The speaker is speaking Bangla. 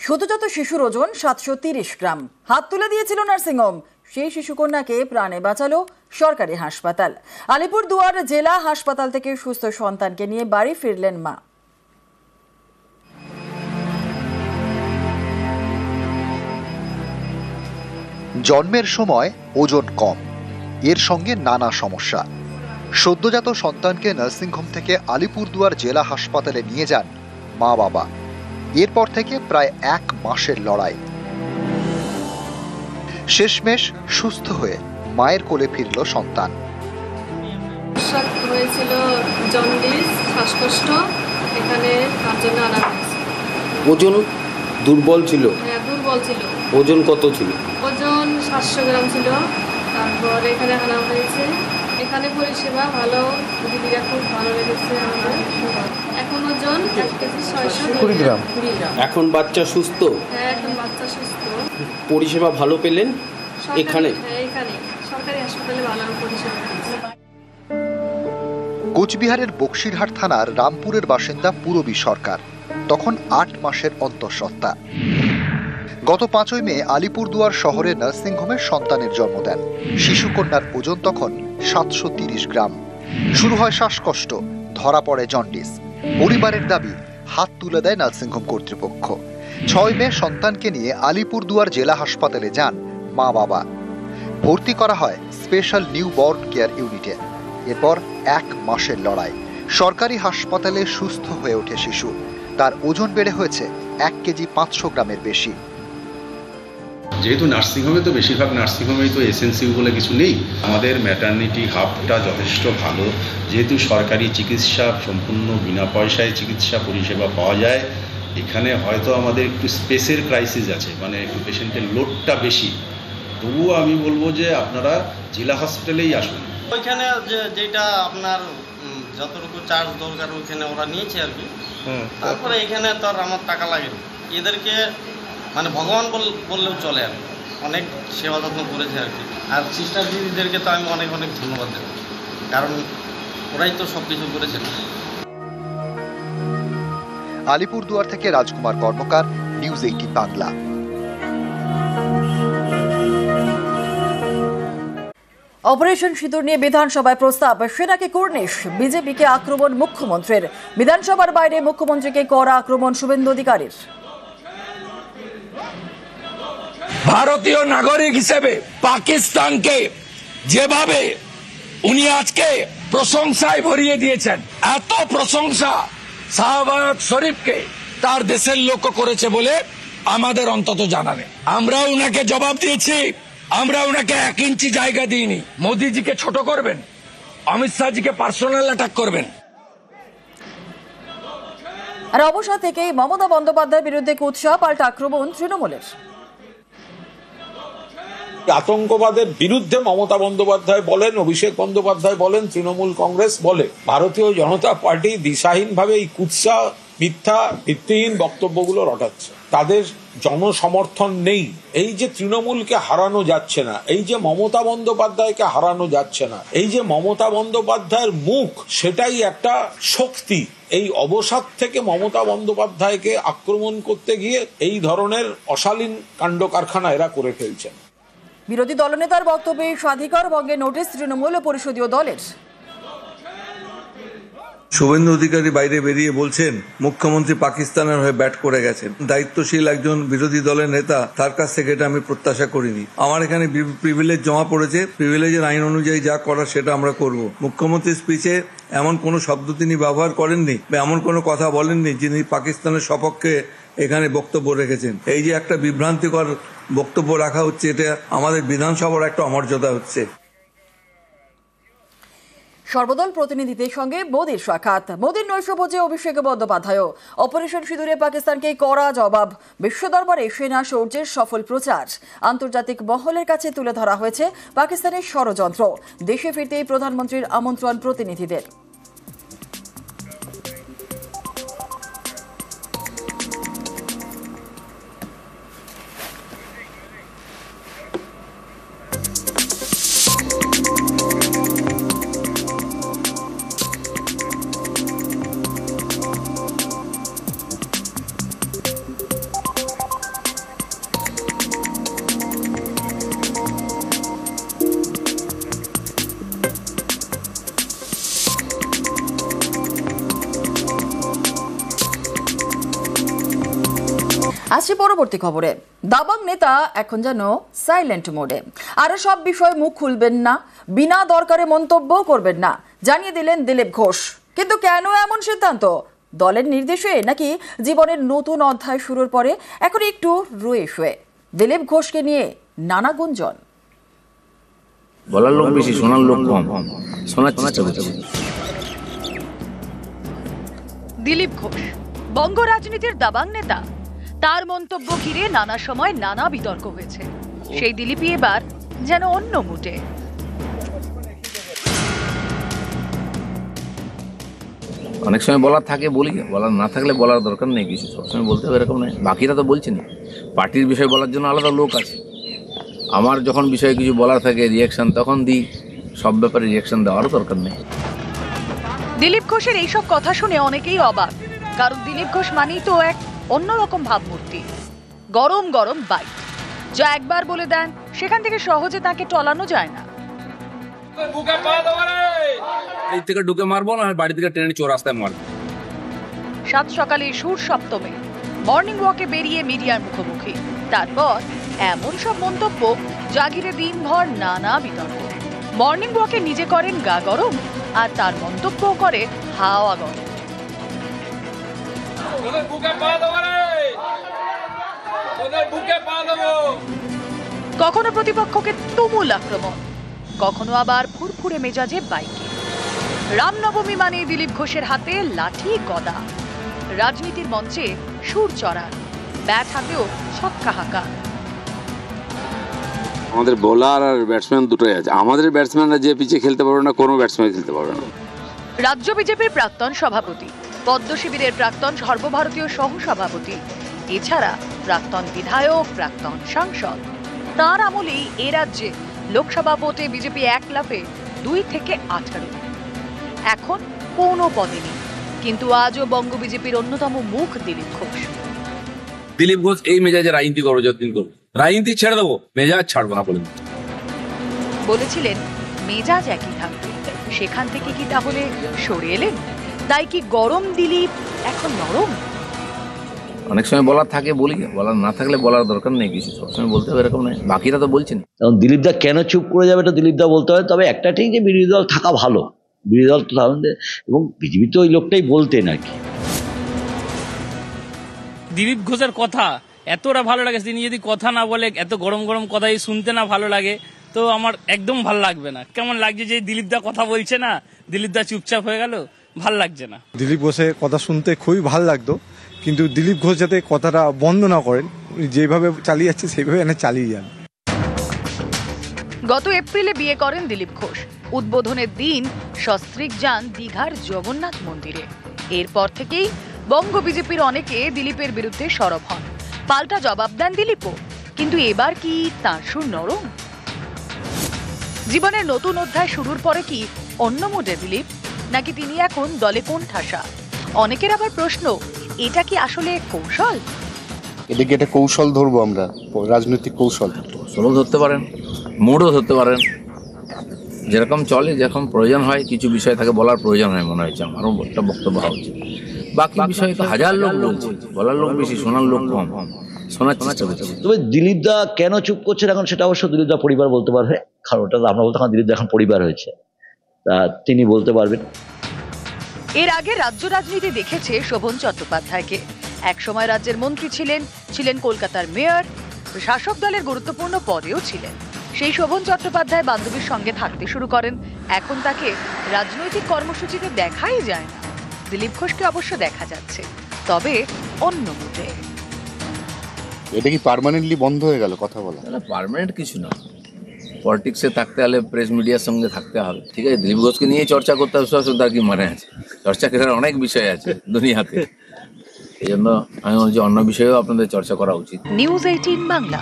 সদ্যজাত শিশুর ওজন 730 গ্রাম। হাত তুলে দিয়েছিল নার্সিংহোম। সেই শিশুকন্যাকে প্রাণে বাঁচালো সরকারি হাসপাতাল। আলিপুরদুয়ার জেলা হাসপাতাল থেকে সুস্থ সন্তানকে নিয়ে বাড়ি ফিরলেন মা। জন্মের সময় ওজন কম, এর সঙ্গে নানা সমস্যা। সদ্যজাত সন্তানকে নার্সিংহোম থেকে আলিপুরদুয়ার জেলা হাসপাতালে নিয়ে যান মা বাবা। এরপর থেকে প্রায় 1 মাসের লড়াই। শেষমেশ সুস্থ হয়ে মায়ের কোলে ফিরল সন্তান। হয়েছিল জন্ডিস, শ্বাসকষ্ট, এখানে তার জন্য আনা হয়েছে। ওজন দুর্বল ছিল? হ্যাঁ, দুর্বল ছিল। ওজন কত ছিল? ওজন 700 গ্রাম ছিল। তারপর এখানে আনা হয়েছে। এখানে পরিষেবা ভালো, দিদিরা খুব ভালো লেগেছে আমাদের। এখন ওজন 1 কেজি 620 গ্রাম। এখন বাচ্চা সুস্থ? হ্যাঁ, এখন বাচ্চা সুস্থ। পরিষেবা ভালো পেলেন এখানে? হ্যাঁ, এখানে সরকারি হাসপাতালে ভালো পরিষেবা পেয়েছি। কোচবিহারের বক্সিরহাট থানার রামপুরের বাসিন্দা পূরবী সরকার, তখন 8 মাসের অন্তঃসত্ত্বা। গত 5ই মে আলিপুরদুয়ার শহরে নার্সিংহোমে সন্তানের জন্ম দেন। শিশুকন্যার ওজন তখন 730 গ্রাম। শুরু হয় শ্বাসকষ্ট, ধরা পড়ে জন্ডিস। পরিবারের দাবি, হাত তুলে দেয় নার্সিংহোম কর্তৃপক্ষ। 6 মে সন্তানকে নিয়ে আলিপুরদুয়ার জেলা হাসপাতালে যান মা বাবা। ভর্তি করা হয় স্পেশাল নিউ বর্ন কেয়ার ইউনিটে। এরপর 1 মাসের লড়াই। সরকারি হাসপাতালে সুস্থ হয়ে ওঠে শিশু। তার ওজন বেড়ে হয়েছে 1 কেজি 500 গ্রামের বেশি। যেহেতু নার্সিংহোমে তো বেশিরভাগ নার্সিংহোমেই তো এসএনসিউ বলে কিছু নেই, আমাদের ম্যাটারনিটি হাবটা যথেষ্ট ভালো। যেহেতু সরকারি চিকিৎসা সম্পূর্ণ বিনা পয়সায় চিকিৎসা পরিষেবা পাওয়া যায়, এখানে হয়তো আমাদের একটু স্পেসের ক্রাইসিস আছে, মানে একটু পেশেন্টের লোডটা বেশি। তবুও আমি বলবো যে আপনারা জেলা হসপিটালেই আসুন। ওইখানে যেটা আপনার যতটুকু চার্জ দরকার ওইখানে ওরা নিয়েছে আর কি। তারপরে এখানে তো আর আমার টাকা লাগেনি। এদেরকে মানে ভগবান বললেও চলে আর অনেক সেবা যত্ন করেছে আর কি। আর সিস্টার দিদিদেরকে তো আমি অনেক অনেক ধন্যবাদ দেব, কারণ ওরাই তো সব কিছু করেছেন। আলিপুরদুয়ার থেকে রাজকুমার কর্মকার, নিউজ 18 বাংলা। অপারেশন সিঁদুর নিয়ে বিধানসভায় প্রস্তাব, সেনাকে কুর্নিশ। বিজেপিকে আক্রমণ মুখ্যমন্ত্রীর। বিধানসভার বাইরে মুখ্যমন্ত্রীকে কড়া আক্রমণ শুভেন্দু অধিকারীর। ভারতীয় নাগরিক হিসেবে পাকিস্তানকে যেভাবে উনি আজকে প্রশংসায় ভরিয়ে দিয়েছেন, এত প্রশংসা শাহবাজ শরীফকে তার দেশের লোক করেছে বলে আমাদের অন্তত জানা নেই। আমরা উনাকে জবাব দিয়েছি, আমরা উনাকে 1 ইঞ্চি জায়গা দিইনি। মোদিজিকে ছোট করবেন, অমিত শাহজিকে পার্সোনাল অ্যাটাক করবেন। আর অবসর থেকেই মমতা বন্দ্যোপাধ্যায়ের বিরুদ্ধে কুৎসা, পাল্টা আক্রমণ তৃণমূলের। আতঙ্কবাদের বিরুদ্ধে মমতা বন্দ্যোপাধ্যায় বলেন, অভিষেক বন্দ্যোপাধ্যায় বলেন, তৃণমূল কংগ্রেস বলে, ভারতীয় জনতা পার্টি দিশাহীনভাবে এই কুৎসা, মিথ্যা, ভিত্তিহীন বক্তব্যগুলো রটাচ্ছে। তাদের জনসমর্থন নেই। এই যে তৃণমূলকে হারানো যাচ্ছে না, এই যে মমতা বন্দ্যোপাধ্যায়কে হারানো যাচ্ছে না, এই যে মমতা বন্দ্যোপাধ্যায়ের মুখ, সেটাই একটা শক্তি। এই অবসাদ থেকে মমতা বন্দ্যোপাধ্যায়কে আক্রমণ করতে গিয়ে এই ধরনের অশালীন কাণ্ড কারখানা এরা করে ফেলছেন। বিরোধী দলনেতার বক্তব্যে স্বাধিকার ভঙ্গের নোটিশ তৃণমূল ও পরিষদীয় দলের। শুভেন্দু অধিকারী বাইরে বেরিয়ে বলছেন মুখ্যমন্ত্রী পাকিস্তানের হয়ে ব্যাট করে গেছেন। দায়িত্বশীল একজন বিরোধী দলের নেতা, তার কাছ থেকে এটা আমি প্রত্যাশা করিনি। আমার এখানে প্রিভিলেজ জমা পড়েছে, প্রিভিলেজের আইন অনুযায়ী যা করার সেটা আমরা করব। মুখ্যমন্ত্রীর স্পিচে এমন কোনো শব্দ তিনি ব্যবহার করেননি বা এমন কোনো কথা বলেননি যিনি পাকিস্তানের সপক্ষে এখানে বক্তব্য রেখেছেন। এই যে একটা বিভ্রান্তিকর বক্তব্য রাখা হচ্ছে, এটা আমাদের বিধানসভার একটা অমর্যাদা হচ্ছে। সর্বদল প্রতিনিধিদের সঙ্গে মোদির সাক্ষাৎ। মোদির নৈশভোজে অভিষেক বন্দ্যোপাধ্যায়। অপারেশন সিঁদুরে পাকিস্তানকে কড়া জবাব। বিশ্ব দরবারে সেনা শৌর্যের সফল প্রচার। আন্তর্জাতিক মহলের কাছে তুলে ধরা হয়েছে পাকিস্তানের ষড়যন্ত্র। দেশে ফিরতেই প্রধানমন্ত্রীর আমন্ত্রণ প্রতিনিধিদের। আসছি পরবর্তী খবরে। দাবাং নেতা এখন যেন সাইলেন্ট মোডে, আরো সব বিষয়ে মুখ খুলবেন না, বিনা দরকারে মন্তব্য করবেন না, জানিয়ে দিলেন দিলীপ ঘোষ। কিন্তু কেন এমন সিদ্ধান্ত? দলের নির্দেশে নাকি জীবনের নতুন অধ্যায় শুরুর পরে এখন একটু রয়ে শুয়ে? দিলীপ ঘোষকে নিয়ে নানা গুঞ্জন। বলার লোক বেশি, শোনার লোক কম, শোনার চেষ্টা করছি। দিলীপ ঘোষ বঙ্গ রাজনীতির দাবাং নেতা, তার মন্তব্য ঘিরে নানা সময় নানা বিতর্ক হয়েছে। সেই দিলীপই এবার যেন অন্য মুডে। অনেক সময় বলার থাকে বলি, বলার না থাকলে বলার দরকার নেই কিছু, সবসময় বলতে হবে এরকম নয়। বাকিরা তো বলছে না, পার্টির বিষয় বলার জন্য আলাদা লোক আছে। আমার যখন বিষয়ে কিছু বলার থাকে রিয়াকশন তখন দিই, সব ব্যাপারে রিয়াকশন দেওয়ারও দরকার নেই। দিলীপ ঘোষের এইসব কথা শুনে অনেকেই অবাক, কারণ দিলীপ ঘোষ মানেই তো এক অন্যরকম ভাবমূর্তি। গরম গরম বাইক, যা একবার বলে দেন সেখান থেকে সহজে তাকে টলানো যায় না। বাড়ি থেকে ঢুকে মারবো না, বাড়ি থেকে ট্রেনে চৌরাস্তায় মারবো। সাত সকালে সুর সপ্তমে মর্নিং ওয়াকে বেরিয়ে মিডিয়ার মুখোমুখি, তারপর এমন সব মন্তব্য যা ঘিরে দিনভর নানা বিতর্ক। মর্নিং ওয়াকে নিজে করেন গা গরম, আর তার মন্তব্য করে হাওয়া গরম। কখনো প্রতিপক্ষকে তুমুল আক্রমণ, কখনো আবার ফুরফুরে মেজাজে বাইকে। রামনবমী মানে দিলীপ ঘোষের হাতে লাঠি গদা, রাজনীতির মঞ্চে সুর চড়া, ব্যাট হাতেও ছক্কা হাঁকা। আমাদের বোলার আর ব্যাটসম্যান দুটোই আছে, আমাদের ব্যাটসম্যানরা যে পিচে খেলতে পারবে না, কোনো ব্যাটসম্যান খেলতে পারবে না। রাজ্য বিজেপির প্রাক্তন সভাপতি, পদ্ম শিবিরের প্রাক্তন সর্বভারতীয় সহ সভাপতি, এছাড়া প্রাক্তন বিধায়ক, প্রাক্তন সাংসদ। তার আমলেই এ রাজ্যে লোকসভা ভোটে বিজেপি এক লাফে 2 থেকে 18। এখন কোনো পদে নেই, কিন্তু আজও বঙ্গ বিজেপির অন্যতম মুখ দিলীপ ঘোষ। দিলীপ ঘোষ এই মেজাজে রাজনীতি করবো, যতদিন করবো রাজনীতি ছেড়ে দেবো, মেজাজ ছাড়বো না বলেছিলেন। মেজাজ একই থাকবে, সেখান থেকে কি তাহলে সরে এলেন? তাই কি গরম দিলীপ এখন নরম? অনেক সময় বলার থাকে বলি, বলার না থাকলে বলার দরকার নেই কিছু, সবসময় বলতে হবে এরকম নয়। বাকিরা তো বলছেন। দিলীপ দা কেন চুপ করে যাবে এটা দিলীপ দা বলতে হবে। তবে একটা ঠিক যে বিরোধী দল থাকা ভালো, বিরোধী দল তো এবং বিজেপি তো ওই লোকটাই বলতেন আর কি। দিলীপ ঘোষের কথা এতটা ভালো লাগে, তিনি যদি কথা না বলে, এত গরম গরম কথাই শুনতে না ভালো লাগে, তো আমার একদম ভালো লাগবে না। কেমন লাগছে যে দিলীপ দা কথা বলছে না, দিলীপ দা চুপচাপ হয়ে গেল, ভাল লাগছে না। দিলীপ ঘোষের কথা শুনতে খুবই ভালো লাগতো, কিন্তু দিলীপ ঘোষ যাতে কথাটা বন্ধ না করেন, যেভাবে চালিয়ে যাচ্ছে সেইভাবে এনে চালিয়ে যান। গত এপ্রিলে বিয়ে করেন দিলীপ ঘোষ। উদ্বোধনের দিন সস্ত্রীক যান দীঘার জগন্নাথ মন্দিরে। এরপর থেকেই বঙ্গ বিজেপির অনেকে দিলীপের বিরুদ্ধে সরব হন, পাল্টা জবাব দেন দিলীপও। কিন্তু এবার কি তাঁর সুর নরম? জীবনের নতুন অধ্যায় শুরুর পরে কি অন্য মুডে দিলীপ, নাকি তিনি এখন দলে কোণঠাসা? অনেকের আবার প্রশ্ন, এটা কি আসলে কৌশল? এটাকে একটা কৌশল ধরবো আমরা, রাজনৈতিক কৌশল। কৌশলও ধরতে পারেন, মুডও ধরতে পারেন, যেরকম চলে, যেরকম প্রয়োজন হয়। কিছু বিষয় থাকে বলার প্রয়োজন হয়, মনে হয়েছে আমারও একটা বক্তব্য হওয়া উচিত। বাকি বিষয়ে তো হাজার লোক বলছে, বলার লোক বেশি, শোনার লোক কম, শোনার চেষ্টা করছি। তবে দিলীপ দা কেন চুপ করছেন এখন, সেটা অবশ্য দিলীপ দা পরিবার বলতে পারবে। কারণ ওটা আমরা বলতে, কারণ দিলীপ দা এখন পরিবার হয়েছে, তা তিনি বলতে পারবেন। এর আগে রাজ্য রাজনীতি দেখেছে শোভন চট্টোপাধ্যায়কে। একসময় রাজ্যের মন্ত্রী ছিলেন কলকাতার মেয়র, শাসক দলের গুরুত্বপূর্ণ পদেও ছিলেন। সেই শোভন চট্টোপাধ্যায় বান্ধবীর সঙ্গে থাকতে শুরু করেন। এখন তাকে রাজনৈতিক কর্মসূচিতে দেখাই যায় না। দিলীপ ঘোষকে অবশ্য দেখা যাচ্ছে, তবে অন্য মুডে। এটা কি পার্মানেন্টলি বন্ধ হয়ে গেল কথা বলা? পার্মানেন্ট কিছু না, পলিটিক্সে থাকতে হলে প্রেস মিডিয়ার সঙ্গে থাকতে হবে। ঠিক আছে, দিলীপ ঘোষকে নিয়ে চর্চা করতে হবে, তার কি মানে আছে? চর্চা করার অনেক বিষয় আছে দুনিয়াতে, এই জন্য আমি বলছি অন্য বিষয়েও আপনাদের চর্চা করা উচিত। নিউজ 18 বাংলা।